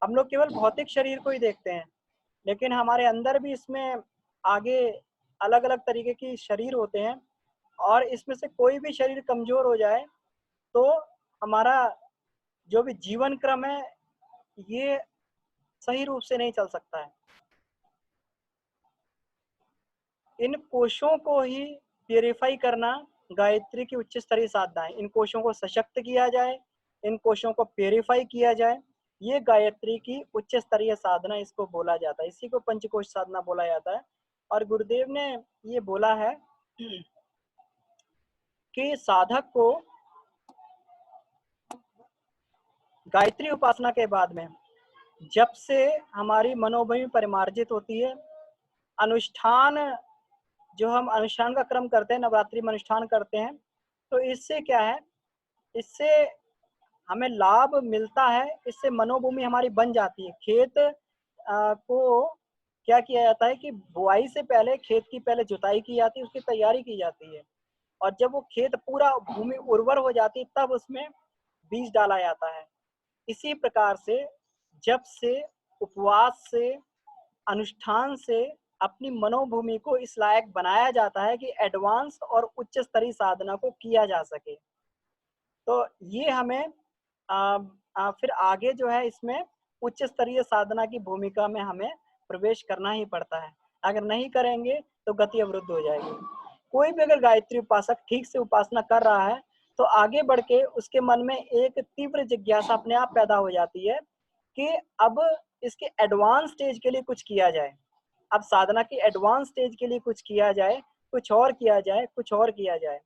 हम लोग केवल भौतिक शरीर को ही देखते हैं, लेकिन हमारे अंदर भी इसमें आगे अलग अलग तरीके की शरीर होते हैं, और इसमें से कोई भी शरीर कमजोर हो जाए तो हमारा जो भी जीवन क्रम है ये सही रूप से नहीं चल सकता है। इन कोशों को ही प्यूरिफाई करना गायत्री की उच्च स्तरीय साधना है। इन कोशों को सशक्त किया जाए, इन कोशों को प्यूरिफाई किया जाए, ये गायत्री की उच्च स्तरीय साधना इसको बोला जाता है। इसी को पंचकोश साधना बोला जाता है। और गुरुदेव ने ये बोला है कि साधक को गायत्री उपासना के बाद में जब से हमारी मनोभूमि परिमार्जित होती है, अनुष्ठान जो हम अनुष्ठान का क्रम करते हैं, नवरात्रि में अनुष्ठान करते हैं, तो इससे क्या है, इससे हमें लाभ मिलता है। इससे मनोभूमि हमारी बन जाती है। खेत को क्या किया जाता है कि बुआई से पहले खेत की पहले जुताई की जाती है, उसकी तैयारी की जाती है, और जब वो खेत पूरा भूमि उर्वर हो जाती है तब उसमें बीज डाला जाता है। इसी प्रकार से जब से उपवास से, अनुष्ठान से अपनी मनोभूमि को इस लायक बनाया जाता है कि एडवांस और उच्च स्तरीय साधना को किया जा सके, तो ये हमें फिर आगे जो है इसमें उच्च स्तरीय साधना की भूमिका में हमें प्रवेश करना ही पड़ता है। अगर नहीं करेंगे तो गति अवरुद्ध हो जाएगी। कोई भी अगर गायत्री उपासक ठीक से उपासना कर रहा है तो आगे बढ़ के उसके मन में एक तीव्र जिज्ञासा अपने आप पैदा हो जाती है कि अब इसके एडवांस स्टेज के लिए कुछ किया जाए। अब साधना की एडवांस स्टेज के लिए कुछ किया जाए, कुछ और किया जाए, कुछ और किया जाए।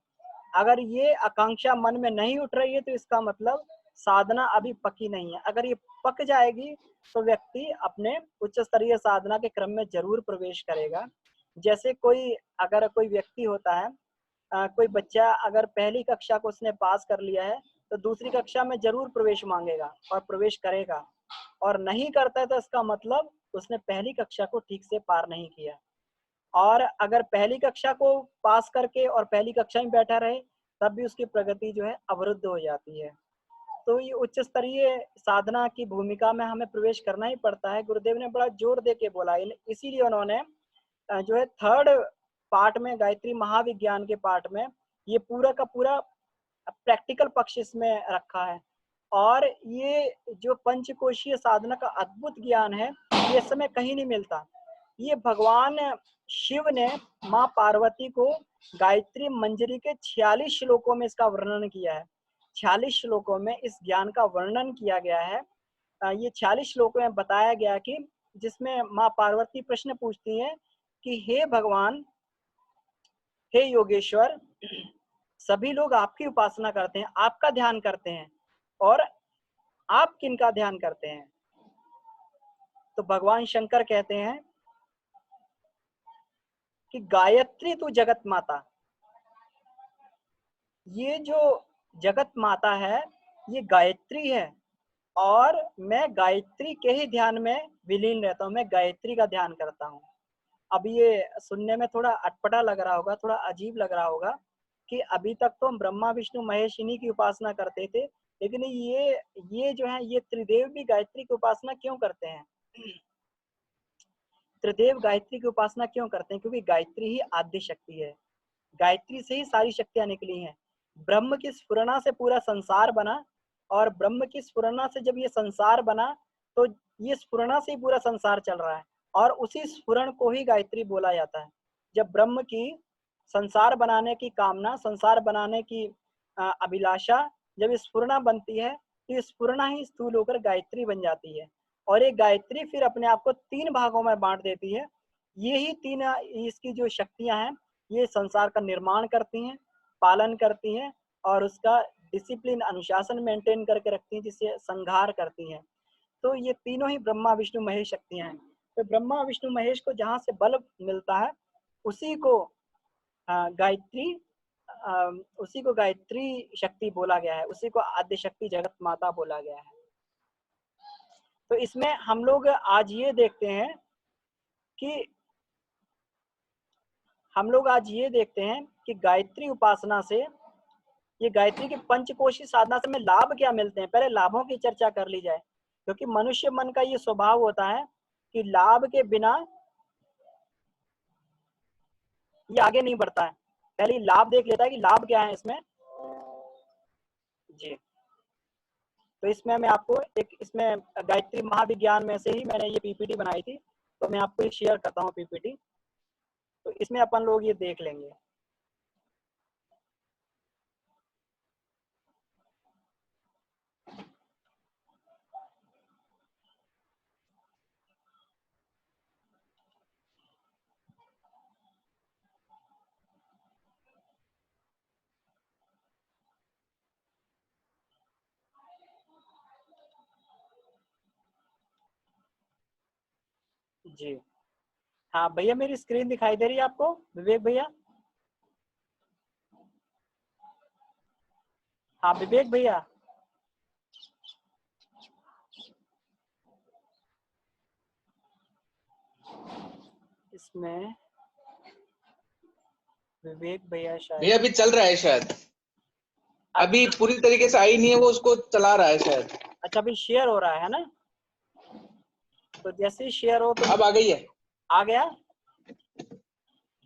अगर ये आकांक्षा मन में नहीं उठ रही है तो इसका मतलब साधना अभी पकी नहीं है। अगर ये पक जाएगी तो व्यक्ति अपने उच्च स्तरीय साधना के क्रम में जरूर प्रवेश करेगा। जैसे अगर कोई व्यक्ति होता है, कोई बच्चा अगर पहली कक्षा को उसने पास कर लिया है तो दूसरी कक्षा में जरूर प्रवेश मांगेगा और प्रवेश करेगा, और नहीं करता है तो इसका मतलब उसने पहली कक्षा को ठीक से पार नहीं किया। और अगर पहली कक्षा को पास करके और पहली कक्षा में बैठा रहे तब भी उसकी प्रगति जो है अवरुद्ध हो जाती है। तो ये उच्च स्तरीय साधना की भूमिका में हमें प्रवेश करना ही पड़ता है। गुरुदेव ने बड़ा जोर दे के बोला, इसीलिए उन्होंने जो है थर्ड पार्ट में, गायत्री महाविज्ञान के पार्ट में, ये पूरा का पूरा प्रैक्टिकल पक्ष इसमें रखा है। और ये जो पंचकोशीय साधना का अद्भुत ज्ञान है ये इस समय कहीं नहीं मिलता। ये भगवान शिव ने माँ पार्वती को गायत्री मंजरी के 46 श्लोकों में इसका वर्णन किया है। 46 श्लोकों में इस ज्ञान का वर्णन किया गया है। ये 46 श्लोकों में बताया गया कि जिसमें माँ पार्वती प्रश्न पूछती हैं कि हे भगवान, हे योगेश्वर, सभी लोग आपकी उपासना करते हैं, आपका ध्यान करते हैं, और आप किनका ध्यान करते हैं? तो भगवान शंकर कहते हैं कि गायत्री तू जगत माता। ये जो जगत माता है ये गायत्री है, और मैं गायत्री के ही ध्यान में विलीन रहता हूँ, मैं गायत्री का ध्यान करता हूँ। अब ये सुनने में थोड़ा अटपटा लग रहा होगा, थोड़ा अजीब लग रहा होगा कि अभी तक तो हम ब्रह्मा विष्णु महेश इन्हीं की उपासना करते थे, लेकिन ये जो है ये त्रिदेव भी गायत्री की उपासना क्यों करते हैं? त्रिदेव गायत्री की उपासना क्यों करते हैं? क्योंकि गायत्री ही आद्य शक्ति है। गायत्री से ही सारी शक्तियां निकली हैं। ब्रह्म की स्फुरना से पूरा संसार बना, और ब्रह्म की स्फुरना से जब ये संसार बना तो ये स्फुरना से ही पूरा संसार चल रहा है, और उसी स्फुरण को ही गायत्री बोला जाता है। जब ब्रह्म की संसार बनाने की कामना, संसार बनाने की अभिलाषा, जब स्फुरना बनती है तो ये स्फुरना ही स्थूल होकर गायत्री बन जाती है, और ये गायत्री फिर अपने आप को 3 भागों में बांट देती है। ये ही 3 इसकी जो शक्तियां हैं ये संसार का निर्माण करती हैं, पालन करती हैं, और उसका डिसिप्लिन, अनुशासन मेंटेन करके रखती हैं, जिससे संहार करती हैं। तो ये तीनों ही ब्रह्मा विष्णु महेश शक्तियां हैं। तो ब्रह्मा विष्णु महेश को जहाँ से बल मिलता है उसी को गायत्री उसी को गायत्री शक्ति बोला गया है, उसी को आद्य शक्ति जगत माता बोला गया है। तो इसमें हम लोग आज ये देखते हैं कि गायत्री उपासना से, ये गायत्री की पंचकोशी साधना से हमें लाभ क्या मिलते हैं। पहले लाभों की चर्चा कर ली जाए। क्योंकि मनुष्य मन का ये स्वभाव होता है कि लाभ के बिना ये आगे नहीं बढ़ता है, पहले लाभ देख लेता है कि लाभ क्या है इसमें। जी, तो इसमें मैं आपको एक इसमें गायत्री महाविज्ञान में से ही मैंने ये पीपीटी बनाई थी, तो मैं आपको शेयर करता हूँ पीपीटी, तो इसमें अपन लोग ये देख लेंगे। जी हाँ भैया, मेरी स्क्रीन दिखाई दे रही है आपको विवेक भैया? हाँ विवेक भैया, इसमें विवेक भैया शायद, भैया अभी चल रहा है शायद, अभी पूरी तरीके से आई नहीं है, वो उसको चला रहा है शायद। अच्छा अभी शेयर हो रहा है ना? तो जैसे ही शेयर हो तो अब आ गई है। आ गया।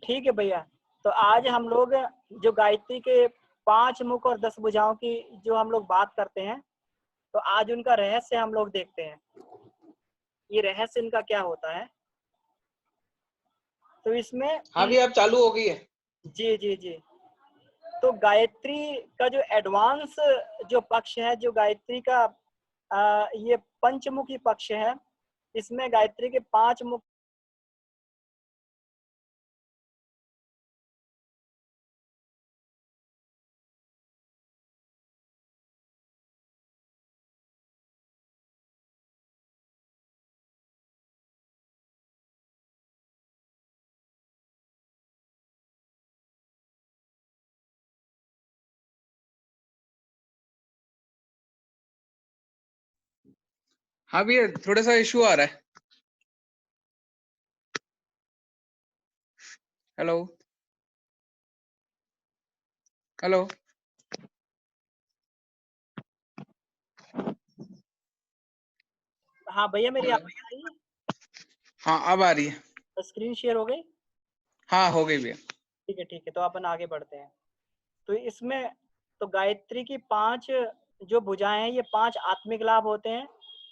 ठीक है भैया, तो आज हम लोग जो गायत्री के 5 मुख और 10 भुजाओं की जो हम लोग बात करते हैं, तो आज उनका रहस्य हम लोग देखते हैं, ये रहस्य इनका क्या होता है। तो इसमें हाँ भैया अब चालू हो गई है। जी जी जी, तो गायत्री का जो एडवांस जो पक्ष है, जो गायत्री का ये पंचमुखी पक्ष है, इसमें गायत्री के 5 मुख। हाँ भैया थोड़ा सा इशू आ रहा है। Hello hello. हाँ भैया, मेरी आवाज आ रही है? हाँ अब आ रही है। स्क्रीन शेयर हो गई? हाँ हो गई भैया। ठीक है ठीक है, तो अपन आगे बढ़ते हैं। तो इसमें तो गायत्री की 5 जो भुजाएं हैं, ये 5 आत्मिक लाभ होते हैं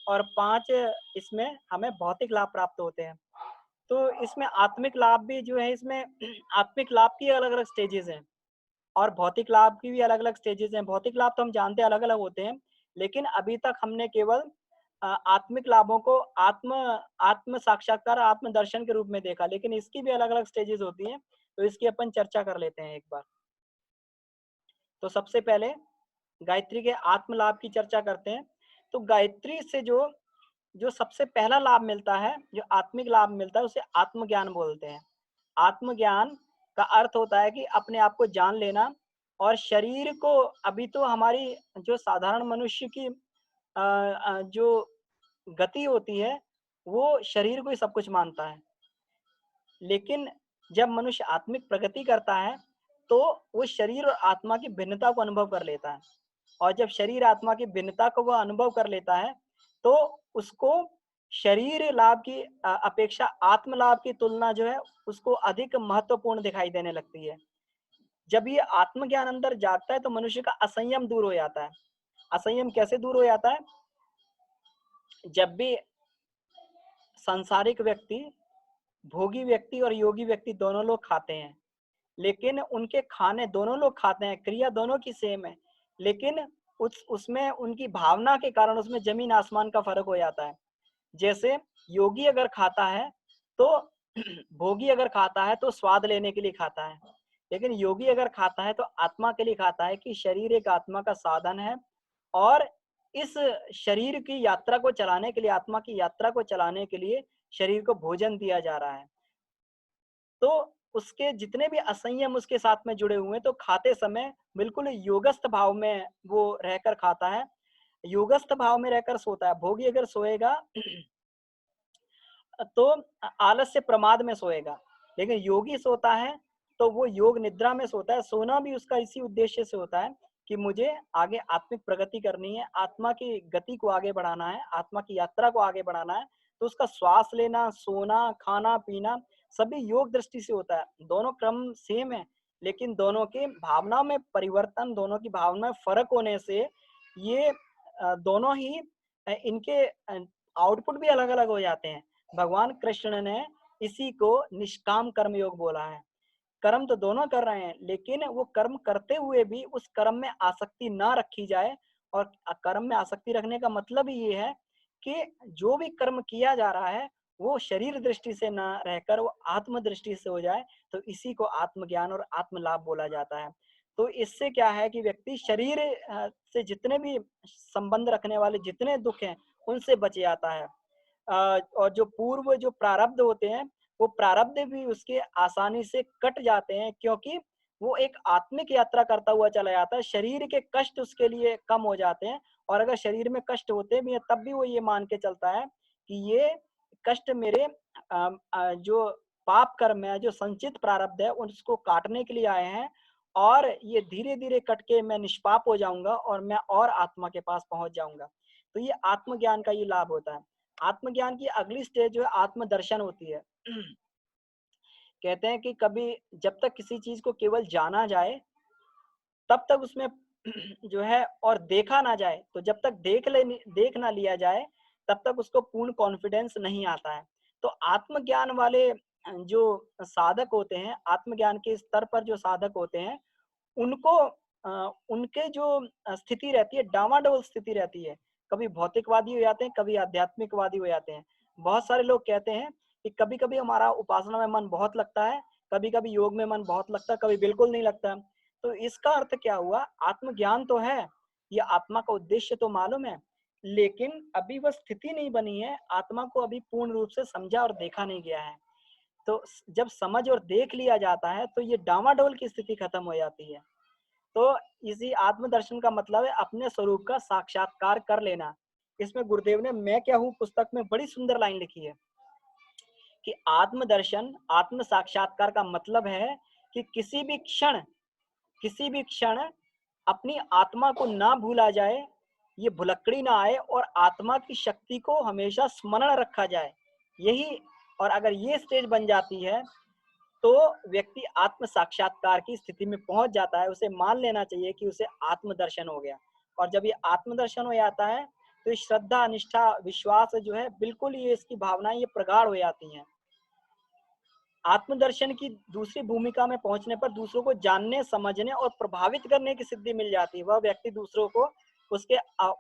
और 5 इसमें हमें भौतिक लाभ प्राप्त होते हैं। तो इसमें आत्मिक लाभ भी जो है, इसमें आत्मिक लाभ की अलग अलग स्टेजेस हैं और भौतिक लाभ की भी अलग अलग स्टेजेस हैं। भौतिक लाभ तो हम जानते हैं अलग अलग होते हैं, लेकिन अभी तक हमने केवल आत्मिक लाभों को आत्म आत्म साक्षात्कार, आत्म दर्शन के रूप में देखा, लेकिन इसकी भी अलग अलग स्टेजेस होती हैं, तो इसकी अपन चर्चा कर लेते हैं एक बार। तो सबसे पहले गायत्री के आत्म लाभ की चर्चा करते हैं। तो गायत्री से जो जो सबसे पहला लाभ मिलता है, जो आत्मिक लाभ मिलता है, उसे आत्मज्ञान बोलते हैं। आत्मज्ञान का अर्थ होता है कि अपने आप को जान लेना, और शरीर को, अभी तो हमारी जो साधारण मनुष्य की जो गति होती है, वो शरीर को ही सब कुछ मानता है। लेकिन जब मनुष्य आत्मिक प्रगति करता है, तो वो शरीर और आत्मा की भिन्नता को अनुभव कर लेता है, और जब शरीर आत्मा की भिन्नता को वह अनुभव कर लेता है, तो उसको शरीर लाभ की अपेक्षा आत्म लाभ की तुलना जो है, उसको अधिक महत्वपूर्ण दिखाई देने लगती है। जब ये आत्मज्ञान अंदर जागता है, तो मनुष्य का असंयम दूर हो जाता है। असंयम कैसे दूर हो जाता है? जब भी सांसारिक व्यक्ति, भोगी व्यक्ति और योगी व्यक्ति दोनों लोग खाते हैं, लेकिन उनके खाने, दोनों लोग खाते हैं, क्रिया दोनों की सेम है, लेकिन उसमें उनकी भावना के कारण उसमें जमीन आसमान का फर्क हो जाता है। जैसे योगी अगर खाता है तो भोगी अगर खाता है तो स्वाद लेने के लिए खाता है, लेकिन योगी अगर खाता है तो आत्मा के लिए खाता है, कि शरीर एक आत्मा का साधन है, और इस शरीर की यात्रा को चलाने के लिए, आत्मा की यात्रा को चलाने के लिए शरीर को भोजन दिया जा रहा है। तो उसके जितने भी असंयम उसके साथ में जुड़े हुए हैं, तो खाते समय बिल्कुल योगस्थ भाव में वो रहकर खाता है, योगस्थ भाव में रहकर सोता है। भोगी अगर सोएगा तो आलस्य प्रमाद में सोएगा, लेकिन योगी सोता है तो वो योग निद्रा में सोता है। सोना भी उसका इसी उद्देश्य से होता है कि मुझे आगे आत्मिक प्रगति करनी है, आत्मा की गति को आगे बढ़ाना है, आत्मा की यात्रा को आगे बढ़ाना है, तो उसका श्वास लेना, सोना, खाना पीना सभी योग दृष्टि से होता है। दोनों क्रम सेम है, लेकिन दोनों के भावना में परिवर्तन, दोनों की भावना में फर्क होने से ये दोनों ही इनके आउटपुट भी अलग अलग हो जाते हैं। भगवान कृष्ण ने इसी को निष्काम कर्म योग बोला है। कर्म तो दोनों कर रहे हैं, लेकिन वो कर्म करते हुए भी उस कर्म में आसक्ति ना रखी जाए। और कर्म में आसक्ति रखने का मतलब ये है कि जो भी कर्म किया जा रहा है वो शरीर दृष्टि से ना रहकर वो आत्म दृष्टि से हो जाए, तो इसी को आत्मज्ञान और आत्म लाभ बोला जाता है। तो इससे क्या है कि व्यक्ति शरीर से जितने भी संबंध रखने वाले जितने दुख हैं उनसे बच जाता है। और जो पूर्व जो प्रारब्ध होते हैं वो प्रारब्ध भी उसके आसानी से कट जाते हैं, क्योंकि वो एक आत्मिक यात्रा करता हुआ चला जाता है। शरीर के कष्ट उसके लिए कम हो जाते हैं, और अगर शरीर में कष्ट होते भी हैं तब भी वो ये मान के चलता है कि ये कष्ट मेरे जो पाप कर्म है, जो संचित प्रारब्ध है, उसको काटने के लिए आए हैं, और ये धीरे धीरे कट के मैं निष्पाप हो जाऊंगा और मैं और आत्मा के पास पहुंच जाऊंगा। तो ये आत्मज्ञान का ये लाभ होता है। आत्मज्ञान की अगली स्टेज जो है आत्मदर्शन होती है। कहते हैं कि कभी जब तक किसी चीज को केवल जाना जाए तब तक उसमें जो है और देखा ना जाए, तो जब तक देख ना लिया जाए तब तक उसको पूर्ण कॉन्फिडेंस नहीं आता है। तो आत्मज्ञान वाले जो साधक होते हैं, आत्मज्ञान के स्तर पर जो साधक होते हैं, उनको उनके जो स्थिति रहती है, डामाडोल स्थिति रहती है। कभी भौतिकवादी हो जाते हैं, कभी आध्यात्मिकवादी हो जाते हैं। बहुत सारे लोग कहते हैं कि कभी-कभी हमारा उपासना में मन बहुत लगता है, कभी-कभी योग में मन बहुत लगता है, कभी बिल्कुल नहीं लगता। तो इसका अर्थ क्या हुआ? आत्मज्ञान तो है, ये आत्मा का उद्देश्य तो मालूम है, लेकिन अभी वह स्थिति नहीं बनी है, आत्मा को अभी पूर्ण रूप से समझा और देखा नहीं गया है। तो जब समझ और देख लिया जाता है तो ये डामाडोल की स्थिति खत्म हो जाती है। तो इसी आत्मदर्शन का मतलब है अपने स्वरूप का साक्षात्कार कर लेना। इसमें गुरुदेव ने मैं क्या हूँ पुस्तक में बड़ी सुंदर लाइन लिखी है कि आत्मदर्शन, आत्म साक्षात्कार का मतलब है कि किसी भी क्षण अपनी आत्मा को ना भूला जाए, ये भुलक्कड़ी ना आए, और आत्मा की शक्ति को हमेशा स्मरण रखा जाए। यही, और अगर ये स्टेज बन जाती है तो व्यक्ति आत्म साक्षात्कार की स्थिति में पहुंच जाता है। उसे मान लेना चाहिए कि उसे आत्मदर्शन हो गया। और जब ये आत्मदर्शन हो जाता है तो श्रद्धा, निष्ठा, विश्वास जो है बिल्कुल ये इसकी भावनाएं ये प्रगाढ़ हो जाती हैं। आत्मदर्शन की दूसरी भूमिका में पहुंचने पर दूसरों को जानने, समझने और प्रभावित करने की सिद्धि मिल जाती है। वह व्यक्ति दूसरों को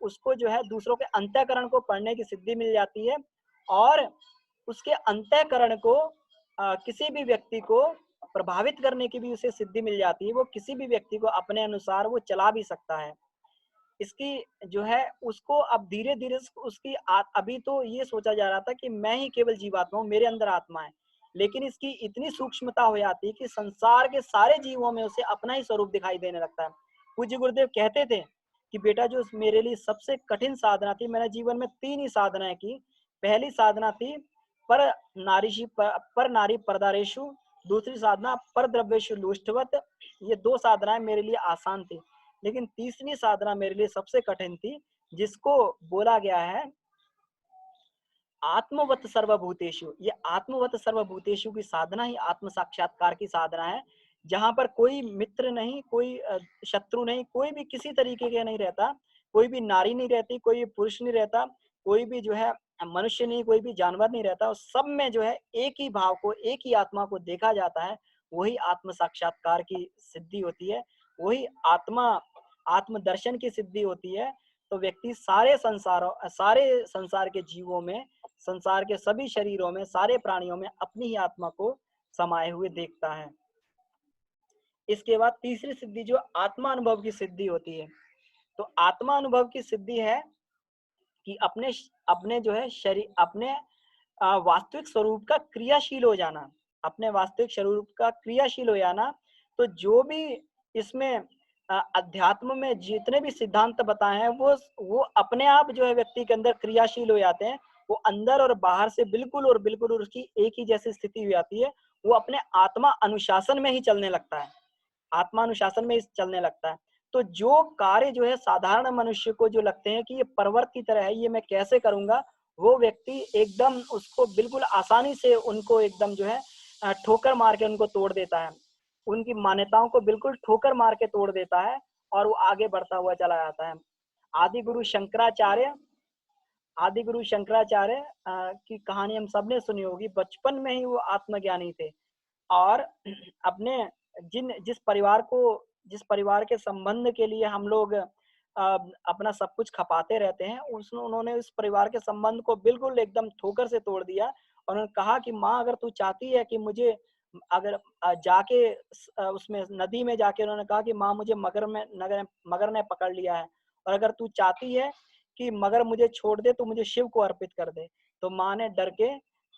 उसको जो है दूसरों के अंतःकरण को पढ़ने की सिद्धि मिल जाती है, और उसके अंतःकरण को किसी भी व्यक्ति को प्रभावित करने की भी उसे सिद्धि मिल जाती है। वो किसी भी व्यक्ति को अपने अनुसार वो चला भी सकता है। इसकी जो है उसको अब धीरे धीरे उसकी अभी तो ये सोचा जा रहा था कि मैं ही केवल जीवात्मा हूँ, मेरे अंदर आत्मा है, लेकिन इसकी इतनी सूक्ष्मता हो जाती है कि संसार के सारे जीवों में उसे अपना ही स्वरूप दिखाई देने लगता है। पूज्य गुरुदेव कहते थे कि बेटा जो मेरे लिए सबसे कठिन साधना थी, मैंने जीवन में 3 ही साधनाएं की। पहली साधना थी पर नारी परदारेशु, दूसरी साधना पर द्रव्येशु लुष्टवत। ये 2 साधनाएं मेरे लिए आसान थी, लेकिन तीसरी साधना मेरे लिए सबसे कठिन थी, जिसको बोला गया है आत्मवत सर्वभूतेषु। ये आत्मवत सर्वभूतेषु की साधना ही आत्म साक्षात्कार की साधना है, जहां पर कोई मित्र नहीं, कोई शत्रु नहीं, कोई भी किसी तरीके के नहीं रहता, कोई भी नारी नहीं रहती, कोई पुरुष नहीं रहता, कोई भी जो है मनुष्य नहीं, कोई भी जानवर नहीं रहता, और सब में जो है एक ही भाव को, एक ही आत्मा को देखा जाता है। वही आत्म साक्षात्कार की सिद्धि होती है, वही आत्मदर्शन की सिद्धि होती है। तो व्यक्ति सारे संसार के जीवों में, संसार के सभी शरीरों में, सारे प्राणियों में अपनी ही आत्मा को समाये हुए देखता है। इसके बाद तीसरी सिद्धि जो आत्मा अनुभव की सिद्धि होती है। तो आत्मा अनुभव की सिद्धि है कि अपने जो है शरीर, अपने वास्तविक स्वरूप का क्रियाशील हो जाना, अपने वास्तविक स्वरूप का क्रियाशील हो जाना। तो जो भी इसमें अध्यात्म में जितने भी सिद्धांत बताए हैं वो अपने आप जो है व्यक्ति के अंदर क्रियाशील हो जाते हैं। वो अंदर और बाहर से बिल्कुल और उसकी एक ही जैसी स्थिति हो जाती है। वो अपने आत्मा अनुशासन में ही चलने लगता है, आत्मा अनुशासन में ही चलने लगता है। तो जो कार्य जो है साधारण मनुष्य को जो लगते हैं कि ये पर्वत की तरह है, ये मैं कैसे करूंगा, वो व्यक्ति एकदम उसको बिल्कुल आसानी से उनको एकदम जो है ठोकर मार के उनको तोड़ देता है। उनकी मान्यताओं को बिल्कुल ठोकर मार के तोड़ देता है और वो आगे बढ़ता हुआ चला जाता है। आदि गुरु शंकराचार्य आदि गुरु शंकराचार्य की कहानी हम सबने सुनी होगी। बचपन में ही वो आत्मज्ञानी थे और अपने जिस परिवार के संबंध के लिए हम लोग अपना सब कुछ खपाते रहते हैं, उन्होंने उस परिवार के संबंध को बिल्कुल एकदम ठोकर से तोड़ दिया और उन्होंने कहा कि माँ, अगर तू चाहती है कि मुझे अगर उसमें नदी में जाके उन्होंने कहा कि माँ, मुझे मगर ने पकड़ लिया है और अगर तू चाहती है कि मगर मुझे छोड़ दे तो मुझे शिव को अर्पित कर दे। तो माँ ने डर के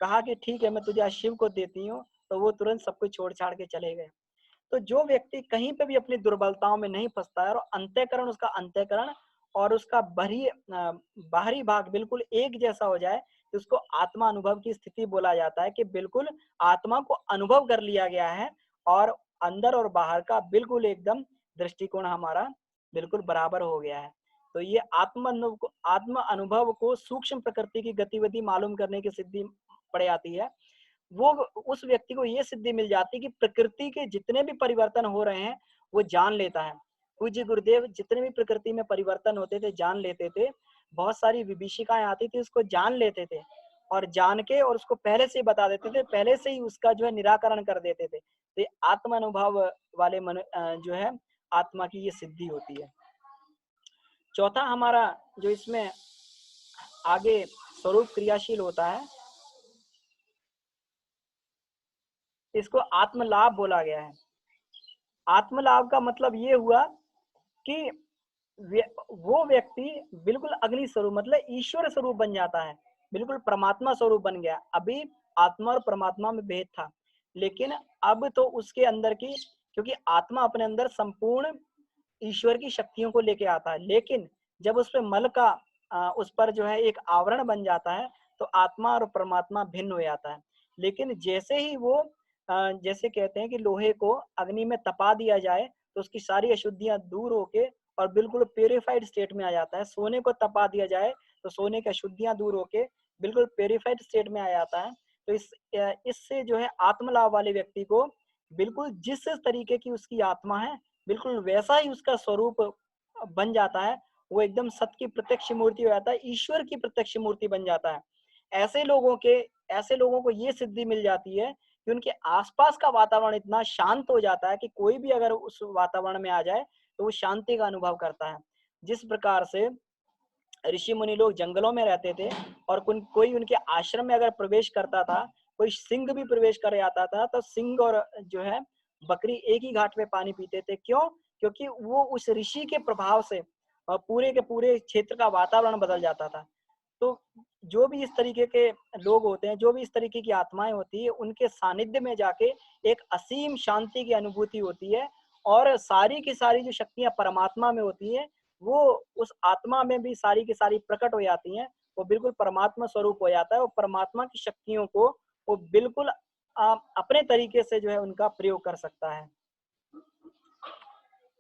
कहा कि ठीक है, मैं तुझे आज शिव को देती हूँ। तो वो तुरंत सब कुछ छोड़ छाड़ के चले गए। तो जो व्यक्ति कहीं पे भी अपनी दुर्बलताओं में नहीं फंसता है और उसका अंतःकरण और उसका बाहरी भाग बिल्कुल एक जैसा हो जाए, तो उसको आत्मा अनुभव की स्थिति बोला जाता है कि बिल्कुल आत्मा को अनुभव कर लिया गया है और अंदर और बाहर का बिल्कुल एकदम दृष्टिकोण हमारा बिल्कुल बराबर हो गया है। तो ये आत्म अनुभव को सूक्ष्म प्रकृति की गतिविधि मालूम करने की सिद्धि पड़ जाती है। वो उस व्यक्ति को ये सिद्धि मिल जाती है कि प्रकृति के जितने भी परिवर्तन हो रहे हैं वो जान लेता है। पूज्य गुरुदेव जितने भी प्रकृति में परिवर्तन होते थे जान लेते थे। बहुत सारी विभीषिकाएं आती थी, उसको जान लेते थे और जान के और उसको पहले से ही बता देते थे, पहले से ही उसका जो है निराकरण कर देते थे। तो आत्म अनुभव वाले जो है आत्मा की ये सिद्धि होती है। चौथा हमारा जो इसमें आगे स्वरूप क्रियाशील होता है, इसको आत्मलाभ बोला गया है। आत्मलाभ का मतलब ये हुआ कि वो व्यक्ति बिल्कुल अग्नि स्वरूप मतलब ईश्वर स्वरूप बन जाता है, बिल्कुल परमात्मा स्वरूप बन गया। अभी आत्मा और परमात्मा में भेद था, लेकिन अब तो उसके अंदर की, क्योंकि आत्मा अपने अंदर संपूर्ण ईश्वर की शक्तियों को लेके आता है, लेकिन जब उस पे मल का उस पर जो है एक आवरण बन जाता है तो आत्मा और परमात्मा भिन्न हो जाता है। लेकिन जैसे ही वो जैसे कहते हैं कि लोहे को अग्नि में तपा दिया जाए तो उसकी सारी अशुद्धियां दूर होके और बिल्कुल प्योरीफाइड स्टेट में आ जाता है। सोने को तपा दिया जाए तो सोने की अशुद्धियां दूर होके बिल्कुल प्योरीफाइड स्टेट में आ जाता है। तो इससे जो है आत्मलाभ वाले व्यक्ति को बिल्कुल जिस तरीके की उसकी आत्मा है बिल्कुल वैसा ही उसका स्वरूप बन जाता है। वो एकदम सत्य की प्रत्यक्ष मूर्ति हो जाता है, ईश्वर की प्रत्यक्ष मूर्ति बन जाता है। ऐसे लोगों को ये सिद्धि मिल जाती है कि उनके आसपास का वातावरण इतना शांत हो जाता है कि कोई भी अगर उस वातावरण में आ जाए तो वो शांति का अनुभव करता है। जिस प्रकार से ऋषि मुनि लोग जंगलों में रहते थे और कोई उनके आश्रम में अगर प्रवेश करता था, कोई सिंह भी प्रवेश कर आता था, तो सिंह और जो है बकरी एक ही घाट पे पानी पीते थे। क्यों? क्योंकि वो उस ऋषि के प्रभाव से पूरे के पूरे क्षेत्र का वातावरण बदल जाता था। तो जो भी इस तरीके के लोग होते हैं, जो भी इस तरीके की आत्माएं होती है, उनके सानिध्य में जाके एक असीम शांति की अनुभूति होती है और सारी की सारी जो शक्तियां परमात्मा में होती है वो उस आत्मा में भी सारी की सारी प्रकट हो जाती हैं। वो बिल्कुल परमात्मा स्वरूप हो जाता है और परमात्मा की शक्तियों को वो बिल्कुल अपने तरीके से जो है उनका प्रयोग कर सकता है।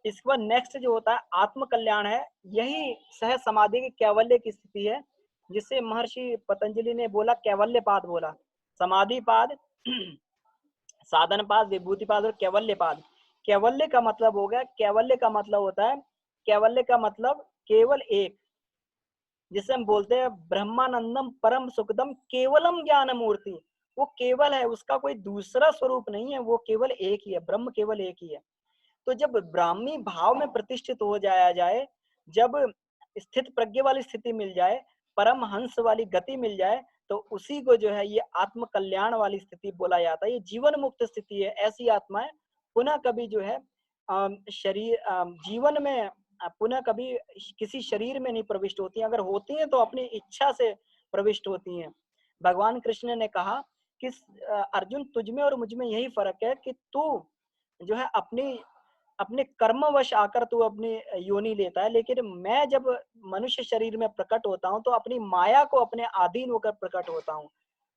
इसके बाद नेक्स्ट जो होता है आत्म कल्याण है। यही सह समाधि की कैवल्य की स्थिति है, जिसे महर्षि पतंजलि ने बोला कैवल्य पाद बोला। समाधि पाद, साधन पाद, विभूति पाद और कैवल्य पाद। कैवल्य का मतलब हो गया, कैवल्य का मतलब होता है, कैवल्य का मतलब केवल एक, जिसे हम बोलते हैं ब्रह्मानंदम परम सुखदम केवलम ज्ञान मूर्ति। वो केवल है, उसका कोई दूसरा स्वरूप नहीं है, वो केवल एक ही है, ब्रह्म केवल एक ही है। तो जब ब्राह्मी भाव में प्रतिष्ठित हो जाया जाए, जब स्थित प्रज्ञ वाली स्थिति मिल जाए, परम हंस वाली गति मिल जाए, तो उसी को जो है ये आत्म कल्याण वाली स्थिति बोला जाता है। ये जीवन मुक्त स्थिति है। ऐसी आत्माएं पुनः कभी जो है जीवन में पुनः कभी किसी शरीर में नहीं प्रविष्ट होती हैं। अगर होती हैं तो अपनी इच्छा से प्रविष्ट होती हैं। भगवान कृष्ण ने कहा कि अर्जुन, तुझ में और मुझ में यही फर्क है कि तू जो है अपने कर्मवश आकर तू अपनी योनि लेता है, लेकिन मैं जब मनुष्य शरीर में प्रकट होता हूँ तो अपनी माया को अपने अधीन होकर प्रकट होता हूँ।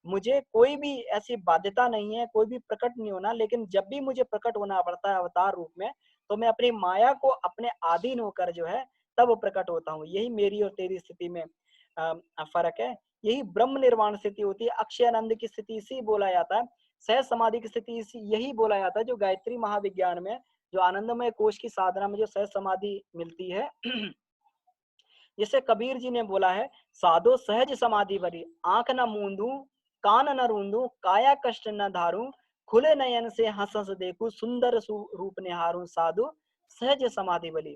मुझे कोई भी ऐसी बाध्यता नहीं है, कोई भी प्रकट नहीं होना, लेकिन जब भी मुझे प्रकट होना पड़ता है अवतार रूप में, तो मैं अपनी माया को अपने अधीन होकर जो है तब प्रकट होता हूँ। यही मेरी और तेरी स्थिति में फर्क है। यही ब्रह्म निर्वाण स्थिति होती है। अक्षय आनंद की स्थिति इसी बोला जाता है। सहज समाधि की स्थिति यही बोला जाता है जो गायत्री महाविज्ञान में, जो आनंदमय कोश की साधना में जो सहज समाधि मिलती है। जिसे कबीर जी ने बोला है, साधो सहज समाधि भरी, आंख न मूंदू, कान न रूंदू, काया कष्ट न धारू, खुले नयन से हंस हंस देखू, सुंदर रूप निहारू, साधु सहज समाधि बली।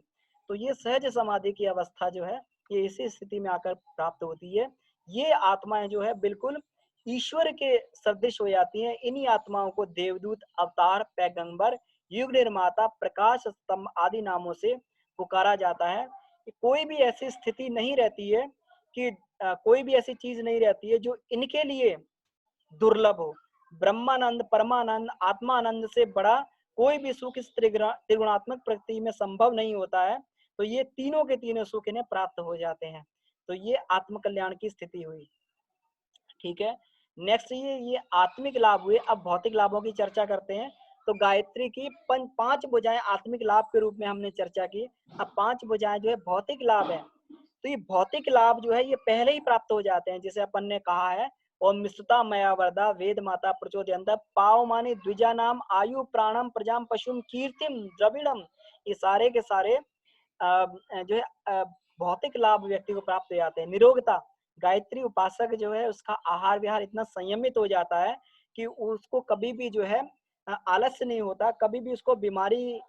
तो ये सहज समाधि की अवस्था जो है, ये इसी स्थिति में आकर प्राप्त होती है। ये आत्माएं जो है बिल्कुल ईश्वर के सदृश हो जाती हैं। इन्हीं आत्माओं को देवदूत, अवतार, पैगंबर, युग निर्माता, प्रकाश स्तंभ आदि नामों से पुकारा जाता है। कोई भी ऐसी स्थिति नहीं रहती है कि कोई भी ऐसी चीज नहीं रहती है जो इनके लिए दुर्लभ हो। ब्रह्मानंद, परमानंद, आत्मानंद से बड़ा कोई भी सुख इस त्रिगुणात्मक प्रकृति में संभव नहीं होता है। तो ये तीनों के तीनों सुख इन्हें प्राप्त हो जाते हैं। तो ये आत्म कल्याण की स्थिति हुई। ठीक है, नेक्स्ट ये आत्मिक लाभ हुए। अब भौतिक लाभों की चर्चा करते हैं। तो गायत्री की पांच भुजाएं आत्मिक लाभ के रूप में हमने चर्चा की। अब पांच भुजाएं जो है भौतिक लाभ है। तो ये भौतिक लाभ जो है ये पहले ही प्राप्त हो जाते हैं। जैसे अपन ने कहा है, ओम मिश्रुता मया वरदा वेद माता प्रचोदयन्त पावमानी द्विजा नाम आयु प्राणम प्रजाम पशुम कीर्तिम द्रविड़म। ये सारे के सारे जो है भौतिक लाभ व्यक्ति को प्राप्त हो जाते हैं। निरोगता, गायत्री उपासक जो है उसका आहार विहार इतना संयमित हो जाता है कि उसको कभी भी जो है आलस्य नहीं होता, कभी भी उसको बीमारी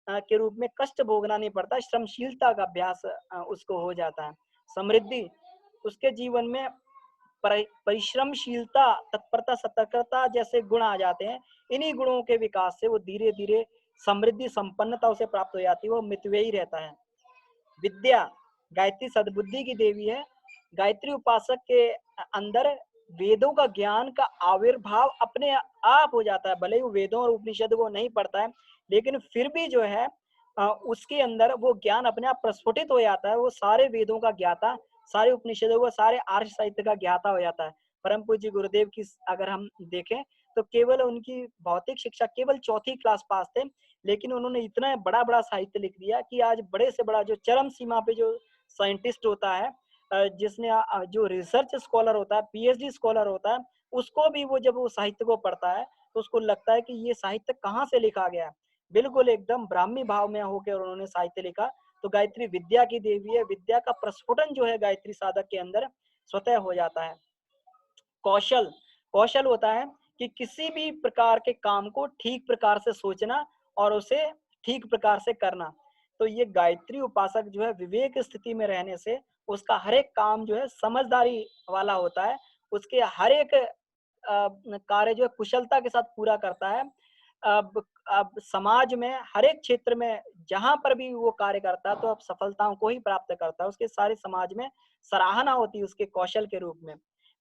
के रूप में कष्ट भोगना नहीं पड़ता। श्रमशीलता का अभ्यास उसको हो जाता है। समृद्धि, उसके जीवन में परिश्रमशीलता, तत्परता, सतर्कता जैसे गुण आ जाते हैं। इन्हीं गुणों के विकास से वो धीरे धीरे समृद्धि, संपन्नता उसे प्राप्त हो जाती है। वो मितव्ययी रहता है। विद्या, गायत्री सद्बुद्धि की देवी है। गायत्री उपासक के अंदर वेदों का ज्ञान का आविर्भाव अपने आप हो जाता है। भले ही वो वेदों और उपनिषद को नहीं पढ़ता है, लेकिन फिर भी जो है उसके अंदर वो ज्ञान अपने आप प्रस्फुटित हो जाता है। वो सारे वेदों का ज्ञाता, सारे उपनिषदों का, सारे आर्य साहित्य का ज्ञाता हो जाता है। परम पूज्य गुरुदेव की अगर हम देखें तो केवल उनकी भौतिक शिक्षा केवल चौथी क्लास पास थे, लेकिन उन्होंने इतना बड़ा बड़ा साहित्य लिख दिया कि आज बड़े से बड़ा जो चरम सीमा पे जो साइंटिस्ट होता है, जिसने जो रिसर्च स्कॉलर होता है, पीएचडी स्कॉलर होता है, उसको भी वो जब वो साहित्य को पढ़ता है तो उसको लगता है कि ये साहित्य कहाँ से लिखा गया है। बिल्कुल एकदम ब्राह्मी भाव में होकर उन्होंने साहित्य लिखा। तो गायत्री विद्या की देवी है। विद्या का प्रस्फुटन जो है गायत्री साधक के अंदर स्वतः हो जाता है। कौशल, कौशल होता है कि किसी भी प्रकार के काम को ठीक प्रकार से सोचना और उसे ठीक प्रकार से करना। तो ये गायत्री उपासक जो है विवेक स्थिति में रहने से उसका हर एक काम जो है समझदारी वाला होता है। उसके हर एक कार्य जो है कुशलता के साथ पूरा करता है। अब समाज में हर एक क्षेत्र में जहां पर भी वो कार्य करता है तो अब सफलताओं को ही प्राप्त करता है। उसके सारे समाज में सराहना होती है उसके कौशल के रूप में।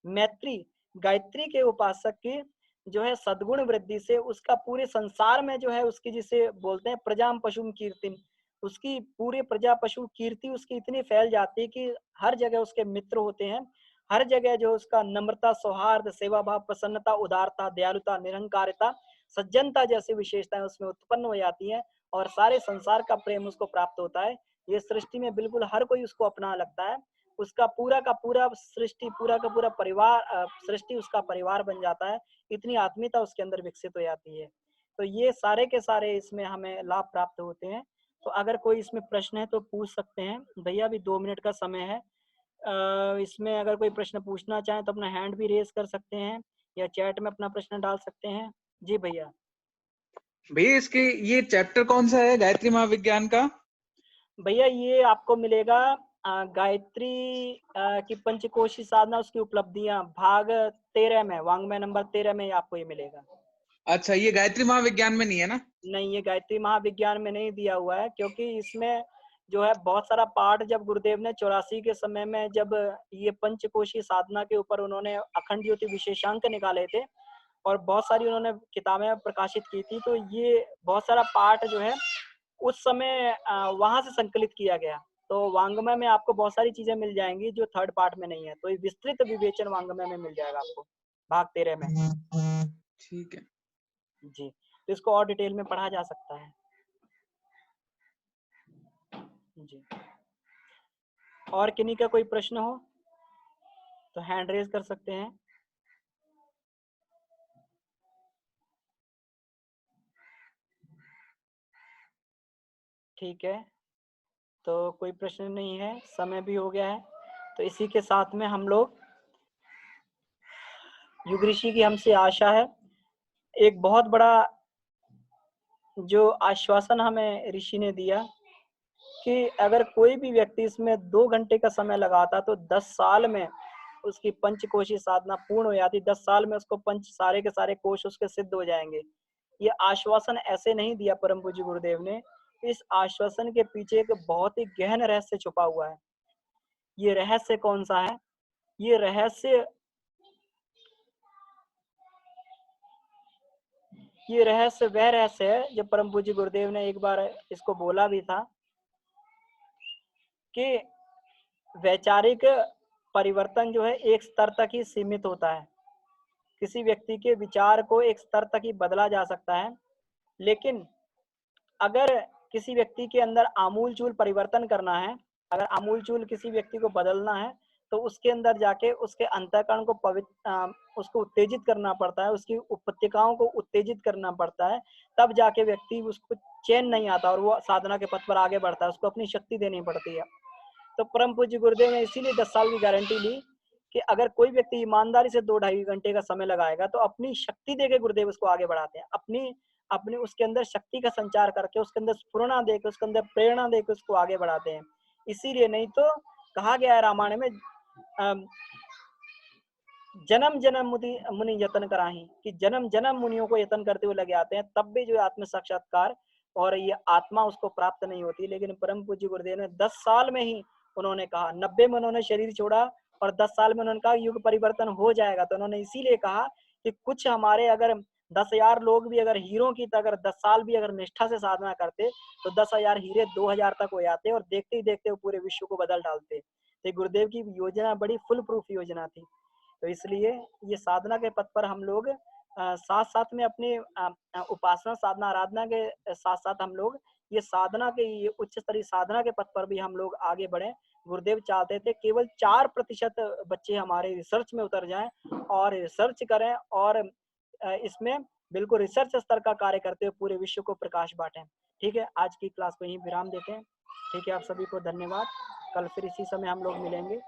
मैत्री, गायत्री के उपासक की जो है सद्गुण वृद्धि से उसका पूरे संसार में जो है उसकी जिसे बोलते हैं प्रजाम पशुम कीर्ति, उसकी पूरे प्रजा पशु कीर्ति उसकी इतनी फैल जाती है कि हर जगह उसके मित्र होते हैं। हर जगह जो उसका नम्रता, सौहार्द, सेवा भाव, प्रसन्नता, उदारता, दयालुता, निरंकारिता, सज्जनता जैसी विशेषताएं उसमें उत्पन्न हो जाती हैं और सारे संसार का प्रेम उसको प्राप्त होता है। ये सृष्टि में बिल्कुल हर कोई उसको अपना लगता है। उसका पूरा का पूरा सृष्टि, पूरा का पूरा परिवार, सृष्टि उसका परिवार बन जाता है। इतनी आत्मीयता उसके अंदर विकसित हो जाती है। तो ये सारे के सारे इसमें हमें लाभ प्राप्त होते हैं। तो अगर कोई इसमें प्रश्न है तो पूछ सकते हैं। भैया अभी 2 मिनट का समय है। इसमें अगर कोई प्रश्न पूछना चाहे तो अपना हैंड भी रेज कर सकते हैं या चैट में अपना प्रश्न डाल सकते हैं। जी भैया। भैया इसके ये चैप्टर कौन सा है गायत्री महाविज्ञान का? भैया ये आपको मिलेगा गायत्री की पंचकोशी साधना, उसकी उपलब्धियां, भाग 13 में, वांग्मय नंबर 13 में आपको ये मिलेगा। अच्छा, ये गायत्री महाविज्ञान में नहीं है ना? नहीं, ये गायत्री महाविज्ञान में नहीं दिया हुआ है, क्योंकि इसमें जो है बहुत सारा पाठ जब गुरुदेव ने 84 के समय में जब ये पंचकोशी साधना के ऊपर उन्होंने अखंड ज्योति विशेषांक निकाले थे और बहुत सारी उन्होंने किताबें प्रकाशित की थी, तो ये बहुत सारा पाठ जो है उस समय वहां से संकलित किया गया। तो वांग्मय में आपको बहुत सारी चीजें मिल जाएंगी जो थर्ड पार्ट में नहीं है। तो ये विस्तृत विवेचन वांग्मय में मिल जाएगा आपको, भाग 13 में। ठीक है। जी, तो इसको और डिटेल में पढ़ा जा सकता है। जी। और किन्हीं का कोई प्रश्न हो तो हैंड रेज कर सकते हैं। ठीक है, तो कोई प्रश्न नहीं है, समय भी हो गया है, तो इसी के साथ में हम लोग युग ऋषि की हमसे आशा है, एक बहुत बड़ा जो आश्वासन हमें ऋषि ने दिया कि अगर कोई भी व्यक्ति इसमें 2 घंटे का समय लगाता तो 10 साल में उसकी पंचकोशी साधना पूर्ण हो जाती, 10 साल में उसको पंच सारे के सारे कोश उसके सिद्ध हो जाएंगे। ये आश्वासन ऐसे नहीं दिया परम पूज्य गुरुदेव ने, इस आश्वासन के पीछे एक बहुत ही गहन रहस्य छुपा हुआ है। ये रहस्य कौन सा है? ये रहस्य वह रहस्य है जब परम पूज्य गुरुदेव ने एक बार इसको बोला भी था कि वैचारिक परिवर्तन जो है एक स्तर तक ही सीमित होता है। किसी व्यक्ति के विचार को एक स्तर तक ही बदला जा सकता है, लेकिन अगर किसी व्यक्ति के अंदर आमूल-चूल परिवर्तन करना है, अगर आमूल-चूल किसी व्यक्ति को बदलना है, तो उसके अंदर जाके उसके अंतःकरण को उसको उत्तेजित करना पड़ता है, उसकी उपत्यकाओं को उत्तेजित करना पड़ता है, तब जाके व्यक्ति उसको चैन नहीं आता और वो साधना के पथ पर आगे बढ़ता है, उसको अपनी शक्ति देनी पड़ती है। तो परम पूज्य गुरुदेव ने इसीलिए 10 साल की गारंटी ली कि अगर कोई व्यक्ति ईमानदारी से 2 ढाई घंटे का समय लगाएगा तो अपनी शक्ति देके गुरुदेव उसको आगे बढ़ाते हैं। अपनी अपने उसके अंदर शक्ति का संचार करके, उसके अंदर स्फुरना देके, उसके अंदर प्रेरणा देके उसको आगे बढ़ाते हैं। इसीलिए नहीं तो कहा गया है रामायण में जन्म जन्म मुनि यतन कराही, कि जन्म जन्म मुनियों को यतन करते हुए लगे आते हैं, तब भी जो आत्म साक्षात्कार और ये आत्मा उसको प्राप्त नहीं होती। लेकिन परम पूज्य गुरुदेव ने 10 साल में ही उन्होंने कहा, 90 में उन्होंने शरीर छोड़ा और 10 साल में उन्होंने कहा युग परिवर्तन हो जाएगा। तो उन्होंने इसीलिए कहा कि कुछ हमारे अगर 10,000 लोग भी अगर हीरो की अगर 10 साल भी अगर निष्ठा से साधना करते तो 10,000 हीरे 2,000 तक हो जाते और देखते ही देखते वो पूरे विश्व को बदल डालते। तो गुरुदेव की योजना बड़ी फुल प्रूफ योजना थी। तो इसलिए ये साधना के पथ पर हम लोग साथ साथ में अपने उपासना साधना आराधना के साथ साथ हम लोग ये साधना के ये उच्च स्तरीय साधना के पथ पर भी हम लोग आगे बढ़े। गुरुदेव चाहते थे केवल 4% बच्चे हमारे रिसर्च में उतर जाएं और रिसर्च करें और इसमें बिल्कुल रिसर्च स्तर का कार्य करते हुए पूरे विश्व को प्रकाश बांटें। ठीक है, आज की क्लास को यहीं विराम देते हैं। ठीक है, आप सभी को धन्यवाद। कल फिर इसी समय हम लोग मिलेंगे।